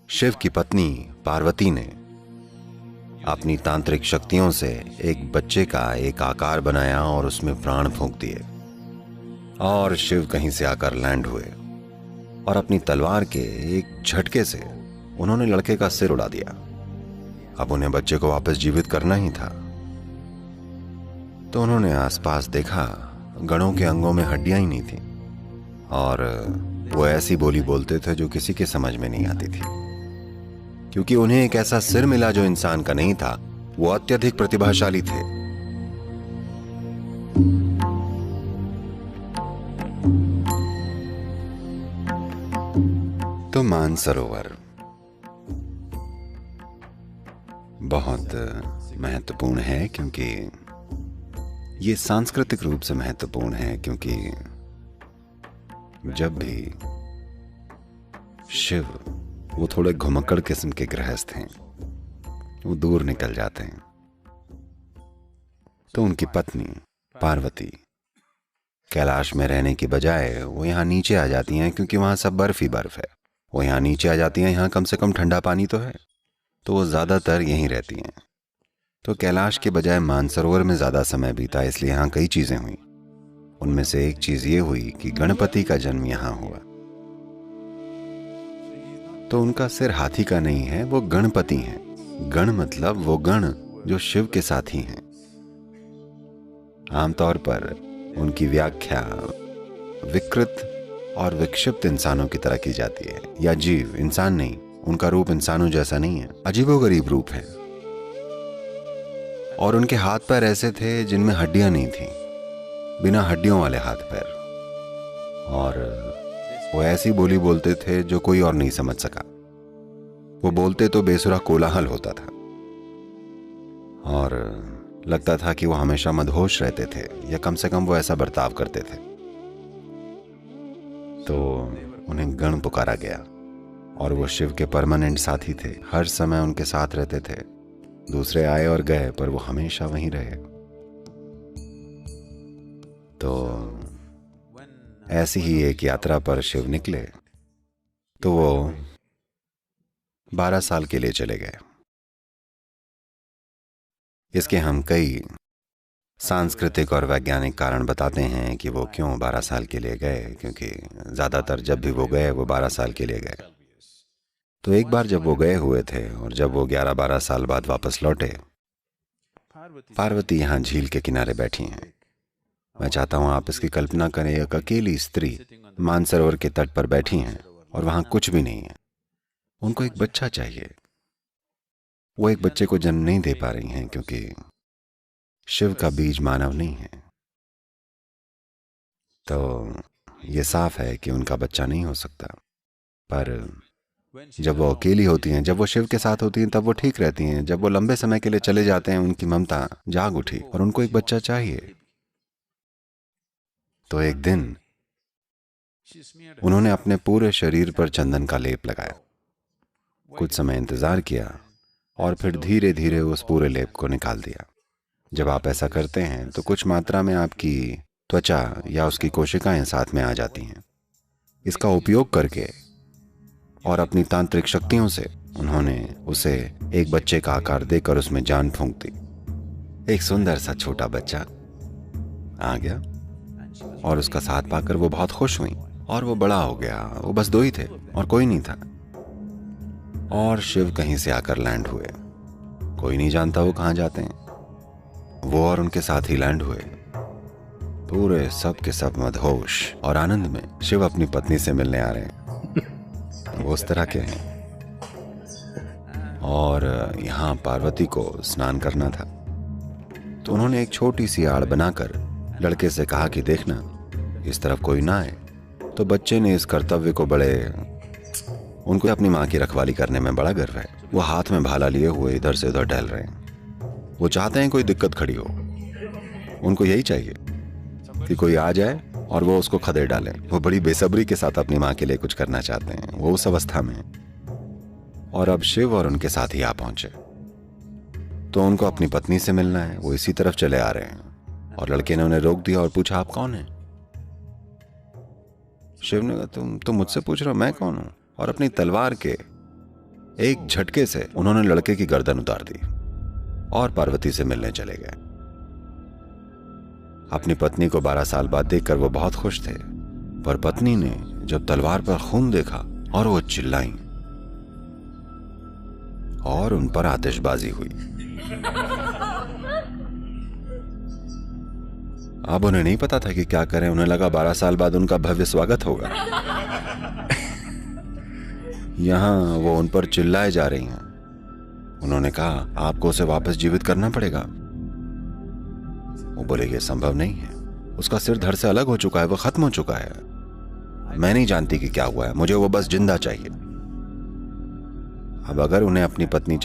शिव की पत्नी पार्वती ने अपनी तांत्रिक शक्तियों से एक बच्चे का एक आकार बनाया और उसमें प्राण फूंक दिए। और शिव कहीं से आकर लैंड हुए और अपनी तलवार के एक झटके से उन्होंने लड़के का सिर उड़ा दिया। अब उन्हें बच्चे को वापस जीवित करना ही था। तो उन्होंने आसपास देखा, गणों के अंगों में हड्डियां ही नहीं थी और वो ऐसी बोली बोलते थे जो किसी के समझ में नहीं आती थी, क्योंकि उन्हें एक ऐसा सिर मिला जो इंसान का नहीं था। वो अत्यधिक प्रतिभाशाली थे। तो मानसरोवर बहुत महत्वपूर्ण है, क्योंकि ये सांस्कृतिक रूप से महत्वपूर्ण है, क्योंकि जब भी शिव, वो थोड़े घुमक्कड़ किस्म के गृहस्थ हैं, वो दूर निकल जाते हैं, तो उनकी पत्नी पार्वती कैलाश में रहने की बजाय वो यहाँ नीचे आ जाती हैं, क्योंकि वहाँ सब बर्फ ही बर्फ है। वो यहाँ नीचे आ जाती हैं, यहाँ कम से कम ठंडा पानी तो है, तो वो ज़्यादातर यहीं रहती हैं। तो कैलाश के बजाय मानसरोवर में ज़्यादा समय बीता, इसलिए यहाँ कई चीज़ें हुई। उनमें से एक चीज़ ये हुई कि गणपति का जन्म यहाँ हुआ। तो उनका सिर हाथी का नहीं है, वो गणपति हैं। गण मतलब वो गण जो शिव के साथी हैं। आमतौर पर उनकी व्याख्या विकृत और विक्षिप्त इंसानों की तरह की जाती है, या जीव, इंसान नहीं। उनका रूप इंसानों जैसा नहीं है, अजीबोगरीब रूप है। और उनके हाथ पैर ऐसे थे जिनमें हड्डियां नहीं थी, बिना हड्डियों वाले हाथ पैर। और वो ऐसी बोली बोलते थे जो कोई और नहीं समझ सका। वो बोलते तो बेसुरा कोलाहल होता था और लगता था कि वो हमेशा मदहोश रहते थे, या कम से कम वो ऐसा बर्ताव करते थे। तो उन्हें गण पुकारा गया और वो शिव के परमानेंट साथी थे, हर समय उनके साथ रहते थे। दूसरे आए और गए, पर वो हमेशा वहीं रहे। तो ऐसी ही एक यात्रा पर शिव निकले, तो वो 12 साल के लिए चले गए। इसके हम कई सांस्कृतिक और वैज्ञानिक कारण बताते हैं कि वो क्यों 12 साल के लिए गए, क्योंकि ज़्यादातर जब भी वो गए वो 12 साल के लिए गए। तो एक बार जब वो गए हुए थे और जब वो 11-12 साल बाद वापस लौटे, पार्वती यहाँ झील के किनारे बैठी हैं। मैं चाहता हूँ आप इसकी कल्पना करें, एक अकेली स्त्री मानसरोवर के तट पर बैठी हैं और वहाँ कुछ भी नहीं है। उनको एक बच्चा चाहिए। वो एक बच्चे को जन्म नहीं दे पा रही हैं, क्योंकि शिव का बीज मानव नहीं है। तो ये साफ है कि उनका बच्चा नहीं हो सकता। पर जब वो अकेली होती हैं, जब वो शिव के साथ होती हैं, तब वो ठीक रहती हैं। जब वो लंबे समय के लिए चले जाते हैं, उनकी ममता जाग उठी और उनको एक बच्चा चाहिए। तो एक दिन उन्होंने अपने पूरे शरीर पर चंदन का लेप लगाया, कुछ समय इंतजार किया और फिर धीरे धीरे उस पूरे लेप को निकाल दिया। जब आप ऐसा करते हैं तो कुछ मात्रा में आपकी त्वचा या उसकी कोशिकाएं साथ में आ जाती हैं। इसका उपयोग करके और अपनी तांत्रिक शक्तियों से उन्होंने उसे एक बच्चे का आकार देकर उसमें जान फूंक दी। एक सुंदर सा छोटा बच्चा आ गया और उसका साथ पाकर वो बहुत खुश हुई और वो बड़ा हो गया। वो बस 2 ही थे और कोई नहीं था। और शिव कहीं से आकर लैंड हुए। कोई नहीं जानता वो कहाँ जाते हैं। वो और उनके साथ ही लैंड हुए, पूरे सब के सब मदहोश और आनंद में। शिव अपनी पत्नी से मिलने आ रहे हैं, वो उस तरह के हैं। और यहाँ पार्वती को स्नान करना था, तो उन्होंने एक छोटी सी आड़ बनाकर लड़के से कहा कि देखना, इस तरफ कोई ना आए। तो बच्चे ने इस कर्तव्य को उनको अपनी माँ की रखवाली करने में बड़ा गर्व है। वो हाथ में भाला लिए हुए इधर से उधर टहल रहे हैं। वो चाहते हैं कोई दिक्कत खड़ी हो, उनको यही चाहिए कि कोई आ जाए और वो उसको खदेड़ डाले। वो बड़ी बेसब्री के साथ अपनी माँ के लिए कुछ करना चाहते हैं। वो उस अवस्था में है। और अब शिव और उनके साथ ही आ पहुंचे, तो उनको अपनी पत्नी से मिलना है। वो इसी तरफ चले आ रहे हैं और लड़के ने उन्हें रोक दिया और पूछा, आप कौन हैं? शिव ने कहा, तुम मुझसे पूछ रहे हो मैं कौन हूं? और अपनी तलवार के एक झटके से उन्होंने लड़के की गर्दन उतार दी और पार्वती से मिलने चले गए। अपनी पत्नी को 12 साल बाद देखकर वो बहुत खुश थे, पर पत्नी ने जब तलवार पर खून देखा और वो चिल्लाई और उन पर आतिशबाजी हुई। अब उन्हें नहीं पता था कि क्या करें। उन्हें लगा 12 साल बाद उनका भव्य स्वागत होगा। यहां वो उन पर चिल्लाए जा रही हैं। उन्होंने कहा, आपको उसे वापस जीवित करना पड़ेगा। वो बोले, ये संभव नहीं है, उसका सिर धड़ से अलग हो चुका है, वो खत्म हो चुका है। मैं नहीं जानती कि क्या हुआ है, मुझे वो बस जिंदा चाहिए। अब अगर उन्हें अपनी पत्नी